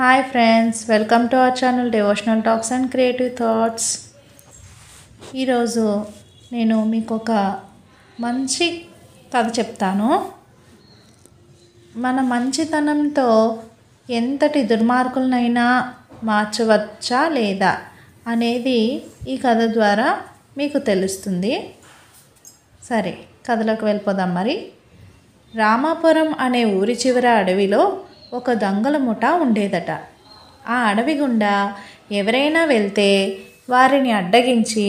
Hi friends, welcome to our channel devotional talks and creative thoughts. ఈరోజు నేను మీకు ఒక మంచి కథ చెప్తాను. మన మంచితనంతో ఎంతటి దుర్మార్గులనైనా మార్చవచ్చా లేదా అనేది ఈ కథ ద్వారా మీకు తెలుస్తుంది. సరే, కథలోకి వెళ్ళిపోదాం. మరి రామాపురం అనే ఊరి చివర అడవిలో ఒక దొంగల ముఠా ఉండేదట. ఆ అడవి గుండా ఎవరైనా వెళ్తే వారిని అడ్డగించి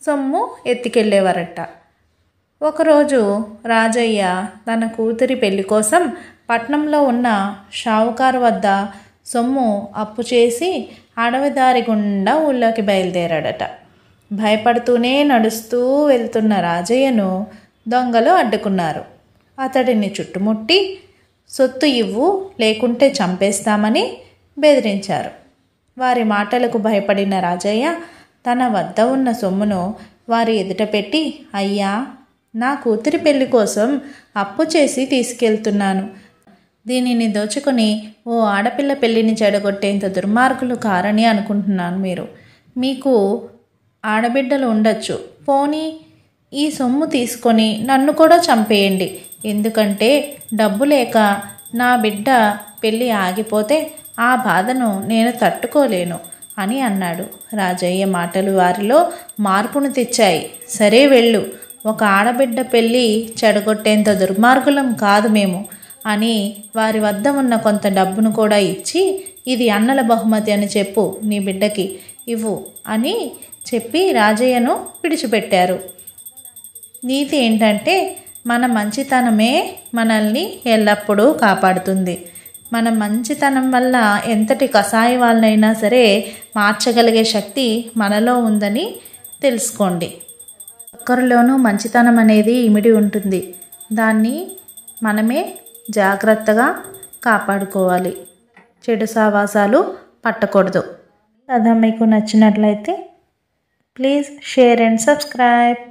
సొమ్ము ఎత్తికెళ్ళేవారట. ఒకరోజు రాజయ్య తన కూతురి పెళ్లి కోసం పట్నంలో ఉన్న షావుకారు వద్ద సొమ్ము అప్పు చేసి అడవి దారి గుండా ఊళ్ళోకి బయలుదేరాడట. భయపడుతూనే నడుస్తూ వెళ్తున్న రాజయ్యను దొంగలు అడ్డుకున్నారు. అతడిని చుట్టుముట్టి సొత్తు ఇవ్వు, లేకుంటే చంపేస్తామని బెదిరించారు. వారి మాటలకు భయపడిన రాజయ్య తన వద్ద ఉన్న సొమ్మును వారి ఎదుట పెట్టి, అయ్యా, నా కూతురి పెళ్లి కోసం అప్పు చేసి తీసుకెళ్తున్నాను. దీనిని దోచుకొని ఓ ఆడపిల్ల పెళ్లిని చెడగొట్టేంత దుర్మార్గులు కారని అనుకుంటున్నాను. మీకు ఆడబిడ్డలు ఉండొచ్చు, పోనీ ఈ సొమ్ము తీసుకొని నన్ను కూడా చంపేయండి. ఎందుకంటే డబ్బు లేక నా బిడ్డ పెళ్ళి ఆగిపోతే ఆ బాధను నేను తట్టుకోలేను అని అన్నాడు. రాజయ్య మాటలు వారిలో మార్పును తెచ్చాయి. సరే వెళ్ళు, ఒక ఆడబిడ్డ పెళ్ళి చెడగొట్టేంత దుర్మార్గులం కాదు మేము అని వారి వద్ద ఉన్న కొంత డబ్బును కూడా ఇచ్చి, ఇది అన్నల బహుమతి అని చెప్పు, నీ బిడ్డకి ఇవ్వు అని చెప్పి రాజయ్యను విడిచిపెట్టారు. నీతి ఏంటంటే, మన మంచితనమే మనల్ని ఎల్లప్పుడూ కాపాడుతుంది. మన మంచితనం వల్ల ఎంతటి కసాయి వాళ్ళైనా సరే మార్చగలిగే శక్తి మనలో ఉందని తెలుసుకోండి. ఒక్కరిలోనూ మంచితనం అనేది ఇమిడి ఉంటుంది. దాన్ని మనమే జాగ్రత్తగా కాపాడుకోవాలి. చెడు సావాసాలు పట్టకూడదు. కథ మీకు నచ్చినట్లయితే ప్లీజ్ షేర్ అండ్ సబ్స్క్రైబ్.